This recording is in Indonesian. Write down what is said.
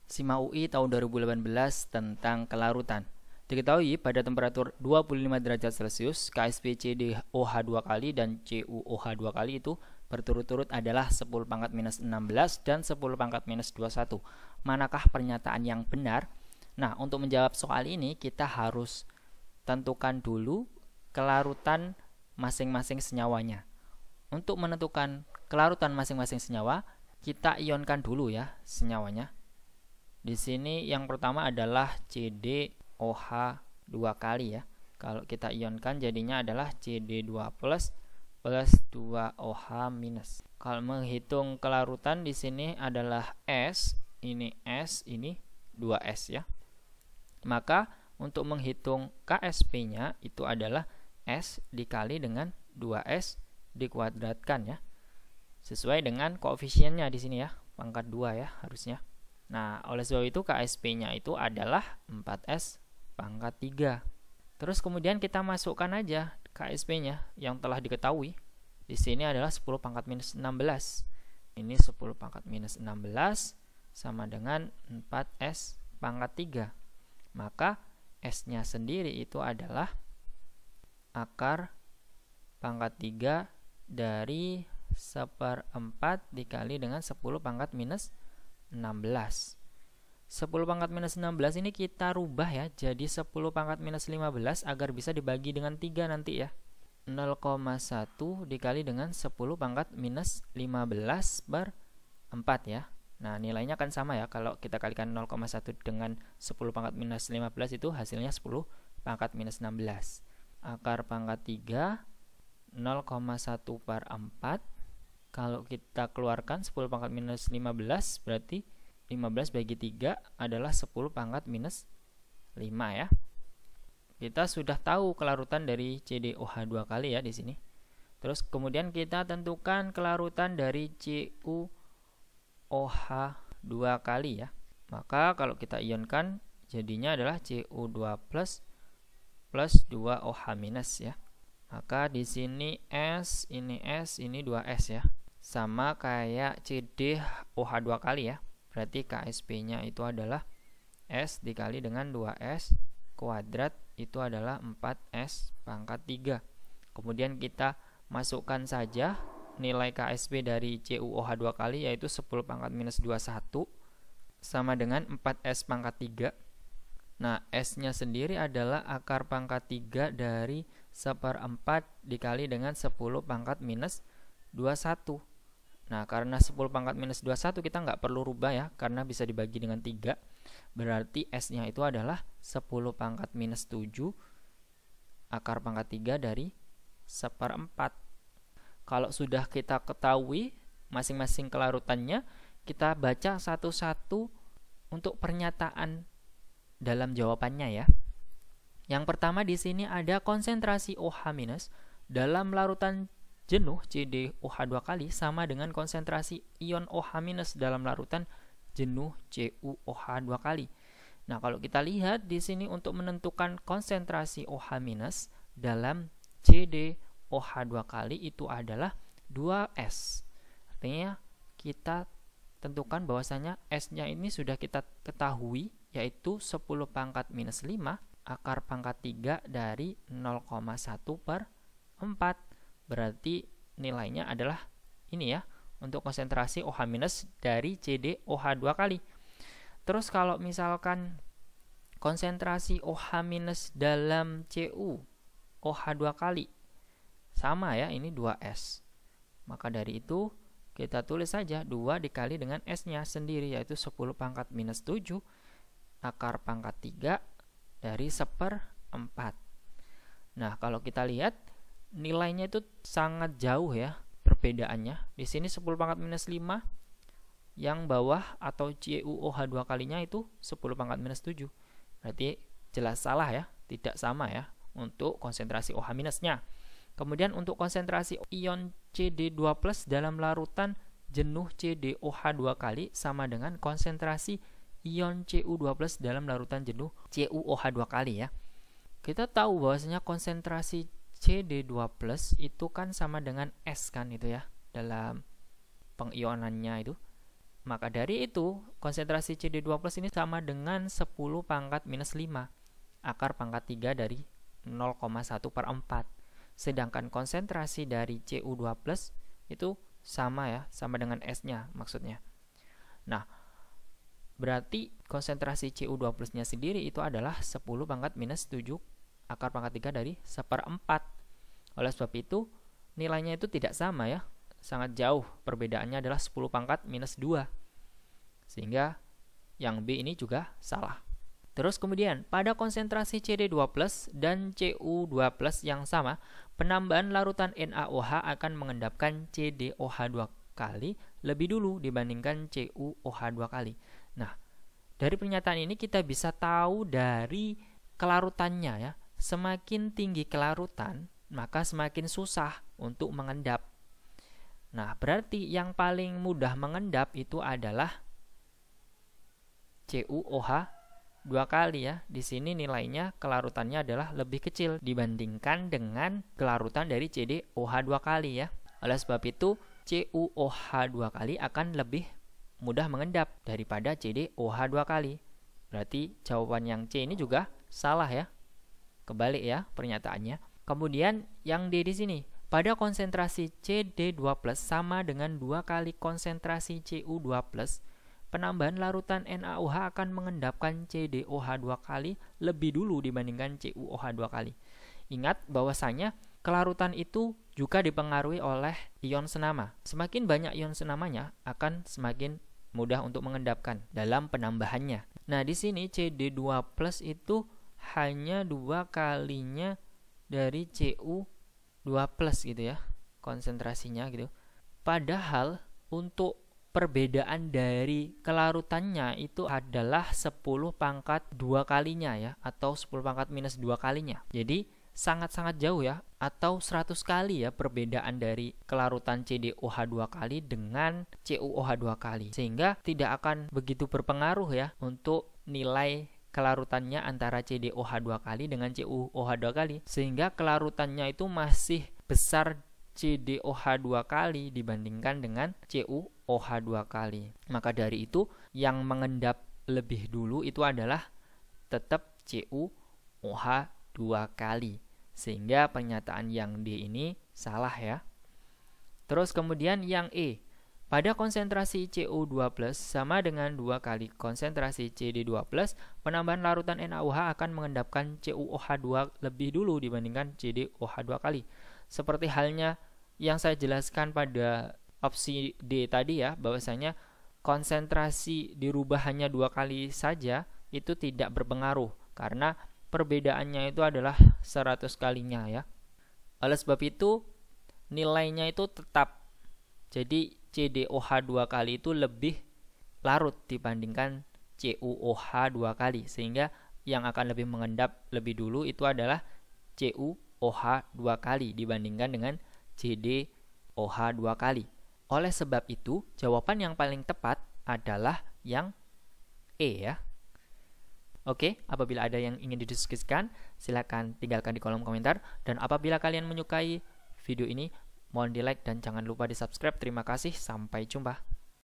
SIMA UI tahun 2018 tentang kelarutan. Diketahui pada temperatur 25 derajat Celcius, KSP CdOH 2 kali dan CuOH 2 kali itu berturut-turut adalah 10 pangkat minus 16 dan 10 pangkat minus 21. Manakah pernyataan yang benar? Nah, untuk menjawab soal ini kita harus tentukan dulu kelarutan masing-masing senyawanya. Untuk menentukan kelarutan masing-masing senyawa, kita ionkan dulu ya senyawanya. Di sini yang pertama adalah CdOH 2 kali ya. Kalau kita ionkan jadinya adalah Cd2 plus 2OH minus. Kalau menghitung kelarutan di sini adalah S, ini 2S ya. Maka untuk menghitung KSP-nya itu adalah S dikali dengan 2S dikuadratkan ya. Sesuai dengan koefisiennya di sini ya, pangkat 2 ya harusnya. Nah, oleh sebab itu KSP-nya itu adalah 4S pangkat 3. Terus kemudian kita masukkan aja KSP-nya yang telah diketahui. Di sini adalah 10 pangkat minus 16. Ini 10 pangkat minus 16 sama dengan 4S pangkat 3. Maka S-nya sendiri itu adalah akar pangkat 3 dari 1/4 dikali dengan 10 pangkat minus 16. 10 pangkat minus 16 ini kita rubah ya jadi 10 pangkat minus 15 agar bisa dibagi dengan 3 nanti ya. 0,1 dikali dengan 10 pangkat minus 15 per 4 ya. Nah, nilainya kan sama ya. Kalau kita kalikan 0,1 dengan 10 pangkat minus 15 itu hasilnya 10 pangkat minus 16. Akar pangkat 3 0,1 per 4. Kalau kita keluarkan 10 pangkat minus 15 berarti 15 bagi 3 adalah 10 pangkat minus 5 ya. Kita sudah tahu kelarutan dari CdOH 2 kali ya di sini. Terus kemudian kita tentukan kelarutan dari CuOH 2 kali ya. Maka kalau kita ionkan jadinya adalah Cu2 plus 2OH minus ya. Maka di sini ini 2S ya. Sama kayak CdOH 2 kali ya. Berarti KSP-nya itu adalah S dikali dengan 2S kuadrat itu adalah 4S pangkat 3. Kemudian kita masukkan saja nilai KSP dari CuOH 2 kali yaitu 10 pangkat minus 21 sama dengan 4S pangkat 3. Nah, S-nya sendiri adalah akar pangkat 3 dari 1/4 dikali dengan 10 pangkat minus 21. Nah, karena 10 pangkat minus 21 kita nggak perlu rubah ya, karena bisa dibagi dengan 3. Berarti S-nya itu adalah 10 pangkat minus 7 akar pangkat 3 dari 1/4. Kalau sudah kita ketahui masing-masing kelarutannya, kita baca satu-satu untuk pernyataan dalam jawabannya ya. Yang pertama di sini ada konsentrasi OH- dalam larutan jenuh CdOH 2 kali sama dengan konsentrasi ion OH- dalam larutan jenuh CuOH 2 kali. Nah, kalau kita lihat di sini untuk menentukan konsentrasi OH- dalam CdOH 2 kali itu adalah 2S. Artinya kita tentukan bahwasanya S-nya ini sudah kita ketahui yaitu 10 pangkat minus 5 akar pangkat 3 dari 0,1 per 4. Berarti nilainya adalah ini ya untuk konsentrasi OH- dari CdOH 2 kali. Terus kalau misalkan konsentrasi OH- dalam CuOH 2 kali sama ya, ini 2S. Maka dari itu kita tulis saja 2 dikali dengan S-nya sendiri yaitu 10 pangkat minus 7 akar pangkat 3 dari 1/4. Nah, kalau kita lihat nilainya itu sangat jauh ya perbedaannya. Di sini 10 pangkat minus 5 yang bawah atau CuOH 2 kalinya itu 10 pangkat minus 7. Berarti jelas salah ya, tidak sama ya untuk konsentrasi OH-nya. Kemudian untuk konsentrasi ion Cd2 plus dalam larutan jenuh CdOH 2 kali sama dengan konsentrasi ion Cu2 plus dalam larutan jenuh CuOH 2 kali ya. Kita tahu bahwasanya konsentrasi Cd2 plus itu kan sama dengan S kan itu ya dalam pengionannya itu. Maka dari itu, konsentrasi CD2 plus ini sama dengan 10 pangkat minus 5 akar pangkat 3 dari 0,1 per 4. Sedangkan konsentrasi dari Cu2 plus itu sama ya, sama dengan S-nya maksudnya. Nah, berarti konsentrasi Cu2 plusnya sendiri itu adalah 10 pangkat minus 7 akar pangkat 3 dari 1/4. Oleh sebab itu, nilainya itu tidak sama ya, sangat jauh, perbedaannya adalah 10 pangkat minus 2, sehingga yang B ini juga salah. Terus kemudian, pada konsentrasi CD2 plus dan Cu2 plus yang sama, penambahan larutan NaOH akan mengendapkan CdOH2 kali lebih dulu dibandingkan CuOH2 kali. Nah, dari pernyataan ini kita bisa tahu dari kelarutannya ya, semakin tinggi kelarutan, maka semakin susah untuk mengendap. Nah, berarti yang paling mudah mengendap itu adalah CuOH 2 kali ya. Di sini nilainya kelarutannya adalah lebih kecil dibandingkan dengan kelarutan dari CdOH 2 kali ya. Oleh sebab itu, CuOH 2 kali akan lebih mudah mengendap daripada CdOH 2 kali. Berarti jawaban yang C ini juga salah ya. Kebalik ya pernyataannya. Kemudian yang D di sini, pada konsentrasi CD2 plus sama dengan 2 kali konsentrasi Cu2 plus, penambahan larutan NaOH akan mengendapkan CdOH 2 kali lebih dulu dibandingkan CuOH 2 kali. Ingat bahwasanya kelarutan itu juga dipengaruhi oleh ion senama. Semakin banyak ion senamanya akan semakin mudah untuk mengendapkan dalam penambahannya. Nah, di sini CD2 plus itu hanya 2 kalinya dari Cu2 plus gitu ya, konsentrasinya gitu. Padahal untuk perbedaan dari kelarutannya itu adalah 10 pangkat 2 kalinya ya, atau 10 pangkat minus 2 kalinya. Jadi sangat-sangat jauh ya, atau 100 kali ya perbedaan dari kelarutan CdOH 2 kali dengan CuOH 2 kali. Sehingga tidak akan begitu berpengaruh ya untuk nilai kelarutannya antara CdOH 2 kali dengan CuOH 2 kali. Sehingga kelarutannya itu masih besar CdOH 2 kali dibandingkan dengan CuOH 2 kali. Maka dari itu yang mengendap lebih dulu itu adalah tetap CuOH 2 kali. Sehingga pernyataan yang D ini salah ya. Terus kemudian yang E, pada konsentrasi Cu2 plus sama dengan 2 kali konsentrasi CD2 plus, penambahan larutan NaOH akan mengendapkan CuOH 2 lebih dulu dibandingkan CdOH 2 kali. Seperti halnya yang saya jelaskan pada opsi D tadi ya, bahwasanya konsentrasi dirubah hanya 2 kali saja itu tidak berpengaruh karena perbedaannya itu adalah 100 kalinya ya. Oleh sebab itu nilainya itu tetap. Jadi CdOH 2 kali itu lebih larut dibandingkan CuOH 2 kali, sehingga yang akan lebih mengendap lebih dulu itu adalah CuOH 2 kali dibandingkan dengan CdOH 2 kali. Oleh sebab itu jawaban yang paling tepat adalah yang E ya. Oke, apabila ada yang ingin didiskusikan, silakan tinggalkan di kolom komentar. Dan apabila kalian menyukai video ini, mohon di like dan jangan lupa di subscribe. Terima kasih, sampai jumpa.